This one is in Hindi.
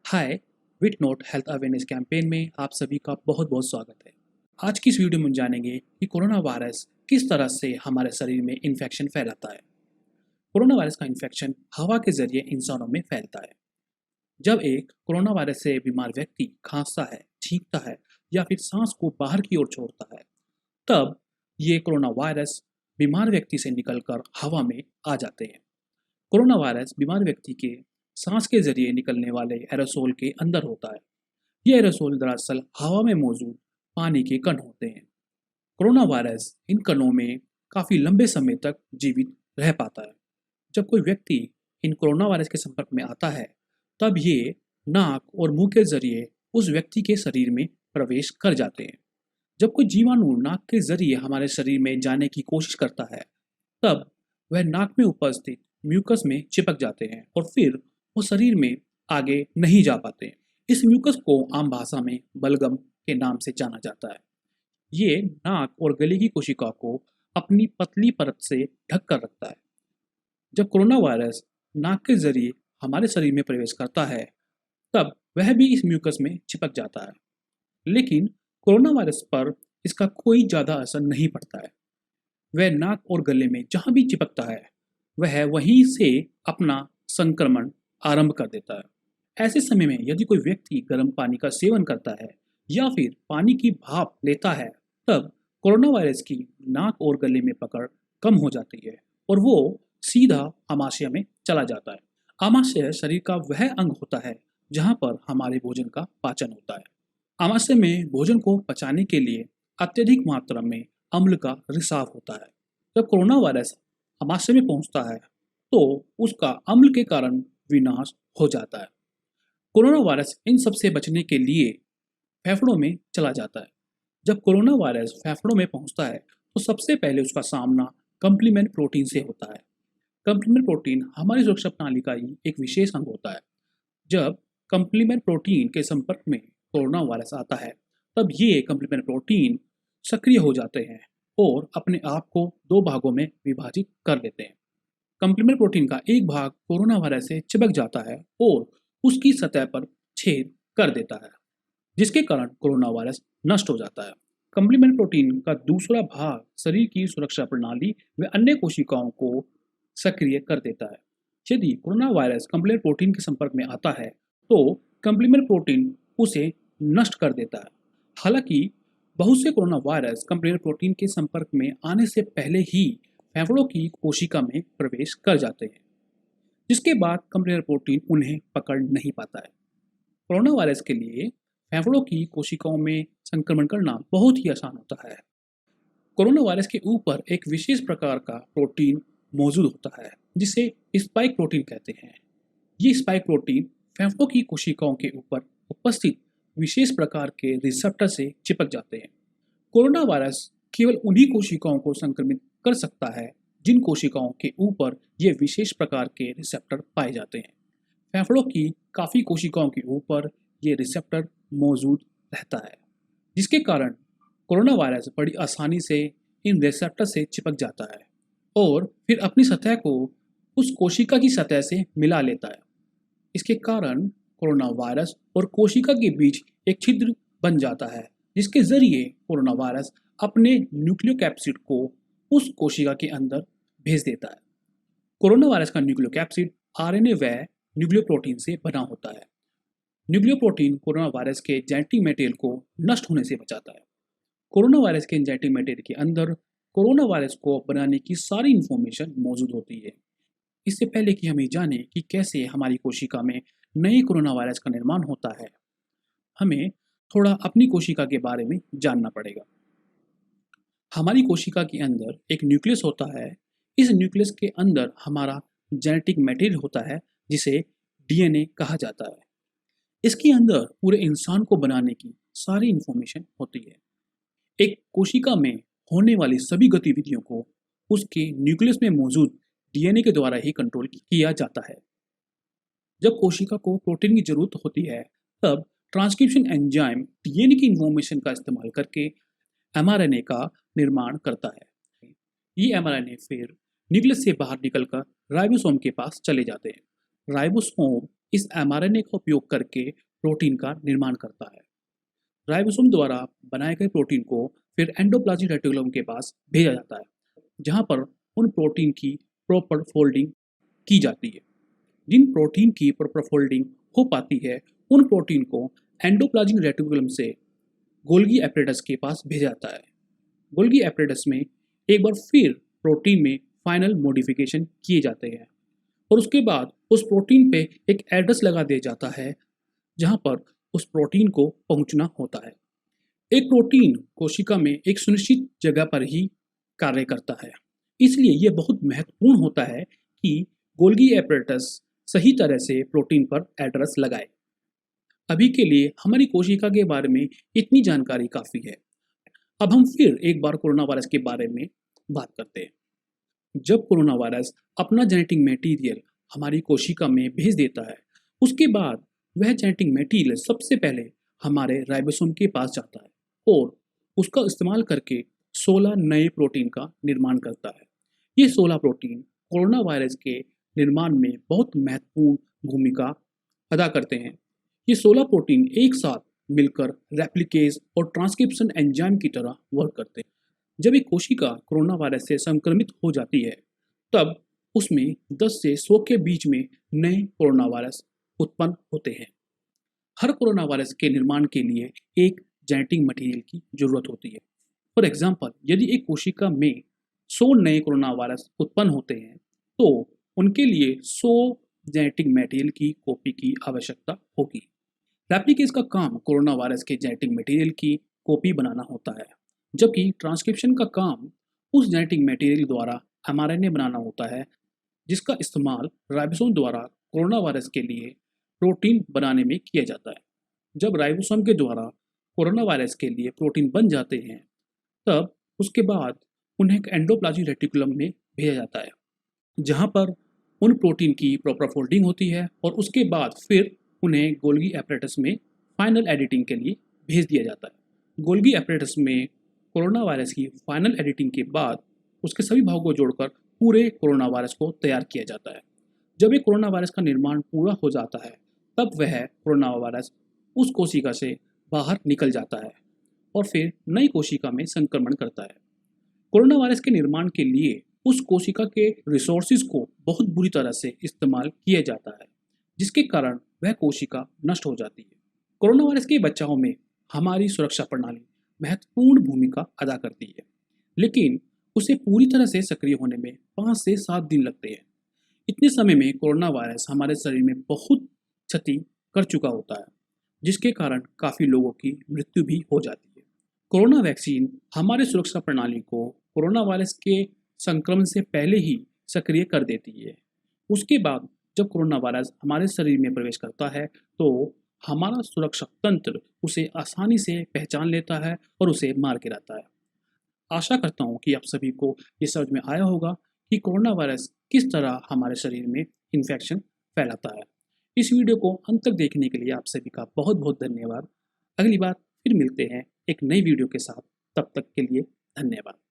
हाय। विट नोट हेल्थ अवेयरनेस कैंपेन में आप सभी का बहुत बहुत स्वागत है। आज की इस वीडियो में जानेंगे कि कोरोना वायरस किस तरह से हमारे शरीर में इन्फेक्शन फैलाता है। कोरोना वायरस का इन्फेक्शन हवा के जरिए इंसानों में फैलता है। जब एक कोरोना वायरस से बीमार व्यक्ति खांसता है, छींकता है या फिर सांस को बाहर की ओर छोड़ता है, तब ये कोरोना वायरस बीमार व्यक्ति से निकलकर हवा में आ जाते हैं। कोरोना वायरस बीमार व्यक्ति के सांस के जरिए निकलने वाले एरोसोल के अंदर होता है। ये एरोसोल दरअसल हवा में मौजूद पानी के कण होते हैं। कोरोना वायरस इन कणों में काफ़ी लंबे समय तक जीवित रह पाता है। जब कोई व्यक्ति इन कोरोना वायरस के संपर्क में आता है, तब ये नाक और मुंह के जरिए उस व्यक्ति के शरीर में प्रवेश कर जाते हैं। जब कोई जीवाणु नाक के जरिए हमारे शरीर में जाने की कोशिश करता है, तब वह नाक में उपस्थित म्यूकस में चिपक जाते हैं और फिर वो शरीर में आगे नहीं जा पाते। इस म्यूकस को आम भाषा में बलगम के नाम से जाना जाता है। ये नाक और गले की कोशिका को अपनी पतली परत से ढक कर रखता है। जब कोरोना वायरस नाक के जरिए हमारे शरीर में प्रवेश करता है, तब वह भी इस म्यूकस में चिपक जाता है। लेकिन कोरोना वायरस पर इसका कोई ज़्यादा असर नहीं पड़ता है। वह नाक और गले में जहाँ भी चिपकता है, वह वहीं से अपना संक्रमण आरंभ कर देता है। ऐसे समय में यदि कोई व्यक्ति गर्म पानी का सेवन करता है या फिर पानी की भाप लेता है, तब कोरोना वायरस की नाक और गले में पकड़ कम हो जाती है और वो सीधा आमाशय में चला जाता है। आमाशय शरीर का वह अंग होता है जहाँ पर हमारे भोजन का पाचन होता है। आमाशय में भोजन को पचाने के लिए अत्यधिक मात्रा में अम्ल का रिसाव होता है। जब कोरोना वायरस आमाशय में पहुंचता है, तो उसका अम्ल के कारण विनाश हो जाता है। कोरोना वायरस इन सब से बचने के लिए फेफड़ों में चला जाता है। जब कोरोना वायरस फेफड़ों में पहुंचता है, तो सबसे पहले उसका सामना कंप्लीमेंट प्रोटीन से होता है। कंप्लीमेंट प्रोटीन हमारी सुरक्षा प्रणाली का ही एक विशेष अंग होता है। जब कंप्लीमेंट प्रोटीन के संपर्क में कोरोना वायरस आता है, तब ये कंप्लीमेंट प्रोटीन सक्रिय हो जाते हैं और अपने आप को दो भागों में विभाजित कर देते हैं। कंप्लीमेंट प्रोटीन का एक भाग कोरोना वायरस से चिपक जाता है और उसकी सतह पर छेद कर देता है, जिसके कारण कोरोना वायरस नष्ट हो जाता है। कंप्लीमेंट प्रोटीन का दूसरा भाग शरीर की सुरक्षा प्रणाली व अन्य कोशिकाओं को सक्रिय कर देता है। यदि कोरोना वायरस कंप्लीमेंट प्रोटीन के संपर्क में आता है, तो कंप्लीमेंट प्रोटीन उसे नष्ट कर देता है। हालांकि बहुत से कोरोना वायरस कंप्लीमेंट प्रोटीन के संपर्क में आने से पहले ही फेफड़ों की कोशिका में प्रवेश कर जाते हैं, जिसके बाद कंप्लीमेंट प्रोटीन उन्हें पकड़ नहीं पाता है। कोरोना वायरस के लिए फेफड़ों की कोशिकाओं में संक्रमण करना बहुत ही आसान होता है। कोरोना वायरस के ऊपर एक विशेष प्रकार का प्रोटीन मौजूद होता है, जिसे स्पाइक प्रोटीन कहते हैं। ये स्पाइक प्रोटीन फेफड़ों की कोशिकाओं के ऊपर उपस्थित विशेष प्रकार के रिसेप्टर से चिपक जाते हैं। कोरोना वायरस केवल उन्हीं कोशिकाओं को संक्रमित कर सकता है जिन कोशिकाओं के ऊपर ये विशेष प्रकार के रिसेप्टर पाए जाते हैं। फेफड़ों की काफ़ी कोशिकाओं के ऊपर ये रिसेप्टर मौजूद रहता है, जिसके कारण कोरोना वायरस बड़ी आसानी से इन रिसेप्टर से चिपक जाता है और फिर अपनी सतह को उस कोशिका की सतह से मिला लेता है। इसके कारण कोरोना वायरस और कोशिका के बीच एक छिद्र बन जाता है, जिसके जरिए कोरोना वायरस अपने न्यूक्लियोकैप्सिड को उस कोशिका के अंदर भेज देता है। कोरोना वायरस का न्यूक्लियोकैप्सिड आरएनए व न्यूक्लियोप्रोटीन से बना होता है। न्यूक्लियोप्रोटीन कोरोना वायरस के जेनेटिक मटेरियल को नष्ट होने से बचाता है। कोरोना वायरस के जेनेटिक मटेरियल के अंदर कोरोना वायरस को बनाने की सारी इंफॉर्मेशन मौजूद होती है। इससे पहले कि हम ये जानें कि कैसे हमारी कोशिका में नए कोरोना वायरस का निर्माण होता है, हमें थोड़ा अपनी कोशिका के बारे में जानना पड़ेगा। हमारी कोशिका के अंदर एक न्यूक्लियस होता है। इस न्यूक्लियस के अंदर हमारा जेनेटिक मटेरियल होता है, जिसे डीएनए कहा जाता है। इसके अंदर पूरे इंसान को बनाने की सारी इंफॉर्मेशन होती है। एक कोशिका में होने वाली सभी गतिविधियों को उसके न्यूक्लियस में मौजूद डीएनए के द्वारा ही कंट्रोल किया जाता है। जब कोशिका को प्रोटीन की जरूरत होती है, तब ट्रांसक्रिप्शन एंजाइम डीएनए की इंफॉर्मेशन का इस्तेमाल करके एमआरएनए का निर्माण करता है। ये एमआरएनए फिर न्यूक्लियस से बाहर निकलकर राइबोसोम के पास चले जाते हैं। राइबोसोम इस mRNA का उपयोग करके प्रोटीन का निर्माण करता है। राइबोसोम द्वारा बनाए गए प्रोटीन को फिर एंडोप्लाज्मिक रेटिकुलम के पास भेजा जाता है, जहां पर उन प्रोटीन की प्रॉपर फोल्डिंग की जाती है। जिन प्रोटीन की प्रॉपर फोल्डिंग हो पाती है, उन प्रोटीन को एंडोप्लाज्मिक रेटिकुलम से गोल्गी एपरेटस के पास भेजा जाता है। गोल्गी एपरेटस में एक बार फिर प्रोटीन में फाइनल मॉडिफिकेशन किए जाते हैं और उसके बाद उस प्रोटीन पे एक एड्रेस लगा दिया जाता है, जहां पर उस प्रोटीन को पहुंचना होता है। एक प्रोटीन कोशिका में एक सुनिश्चित जगह पर ही कार्य करता है, इसलिए यह बहुत महत्वपूर्ण होता है कि गोल्गी एपरेटस सही तरह से प्रोटीन पर एड्रेस लगाए। अभी के लिए हमारी कोशिका के बारे में इतनी जानकारी काफ़ी है। अब हम फिर एक बार कोरोना वायरस के बारे में बात करते हैं। जब कोरोना वायरस अपना जेनेटिक मटेरियल हमारी कोशिका में भेज देता है, उसके बाद वह जेनेटिक मटेरियल सबसे पहले हमारे राइबोसोम के पास जाता है और उसका इस्तेमाल करके 16 नए प्रोटीन का निर्माण करता है। ये 16 प्रोटीन कोरोना वायरस के निर्माण में बहुत महत्वपूर्ण भूमिका अदा करते हैं। ये 16 प्रोटीन एक साथ मिलकर रेप्लिकेज और ट्रांसक्रिप्शन एंजाइम की तरह वर्क करते हैं। जब एक कोशिका कोरोना वायरस से संक्रमित हो जाती है, तब उसमें 10 से 100 के बीच में नए कोरोना वायरस उत्पन्न होते हैं। हर कोरोना वायरस के निर्माण के लिए एक जेनेटिक मटेरियल की जरूरत होती है। फॉर एग्जाम्पल, यदि एक कोशिका में 100 नए कोरोना वायरस उत्पन्न होते हैं, तो उनके लिए 100 जेनेटिक मटेरियल की कॉपी की आवश्यकता होगी। रेप्लिकेज का काम कोरोना वायरस के जेनेटिक मटेरियल की कॉपी बनाना होता है, जबकि ट्रांसक्रिप्शन का काम उस जेनेटिक मटेरियल द्वारा mRNA बनाना होता है, जिसका इस्तेमाल राइबोसोम द्वारा कोरोना वायरस के लिए प्रोटीन बनाने में किया जाता है। जब राइबोसोम के द्वारा कोरोना वायरस के लिए प्रोटीन बन जाते हैं, तब उसके बाद उन्हें एक एंडोप्लाज्मिक रेटिकुलम में भेजा जाता है, जहां पर उन प्रोटीन की प्रॉपर फोल्डिंग होती है और उसके बाद फिर उन्हें गोल्गी एपरेटस में फाइनल एडिटिंग के लिए भेज दिया जाता है। गोल्गी एपरेटस में कोरोना वायरस की फाइनल एडिटिंग के बाद उसके सभी भागों को जोड़कर पूरे कोरोना वायरस को तैयार किया जाता है। जब एक कोरोना वायरस का निर्माण पूरा हो जाता है, तब वह कोरोना वायरस उस कोशिका से बाहर निकल जाता है और फिर नई कोशिका में संक्रमण करता है। कोरोना वायरस के निर्माण के लिए उस कोशिका के रिसोर्सेज को बहुत बुरी तरह से इस्तेमाल किया जाता है, जिसके कारण वह कोशिका नष्ट हो जाती है। कोरोना वायरस के बचाव में हमारी सुरक्षा प्रणाली महत्वपूर्ण भूमिका अदा करती है, लेकिन उसे पूरी तरह से सक्रिय होने में 5 से 7 दिन लगते हैं। इतने समय में कोरोना वायरस हमारे शरीर में बहुत क्षति कर चुका होता है, जिसके कारण काफ़ी लोगों की मृत्यु भी हो जाती है। कोरोना वैक्सीन हमारे सुरक्षा प्रणाली को कोरोना वायरस के संक्रमण से पहले ही सक्रिय कर देती है। उसके बाद जब कोरोना वायरस हमारे शरीर में प्रवेश करता है, तो हमारा सुरक्षा तंत्र उसे आसानी से पहचान लेता है और उसे मार गिराता है। आशा करता हूँ कि आप सभी को ये समझ में आया होगा कि कोरोना वायरस किस तरह हमारे शरीर में इन्फेक्शन फैलाता है। इस वीडियो को अंत तक देखने के लिए आप सभी का बहुत बहुत धन्यवाद। अगली बार फिर मिलते हैं एक नई वीडियो के साथ। तब तक के लिए धन्यवाद।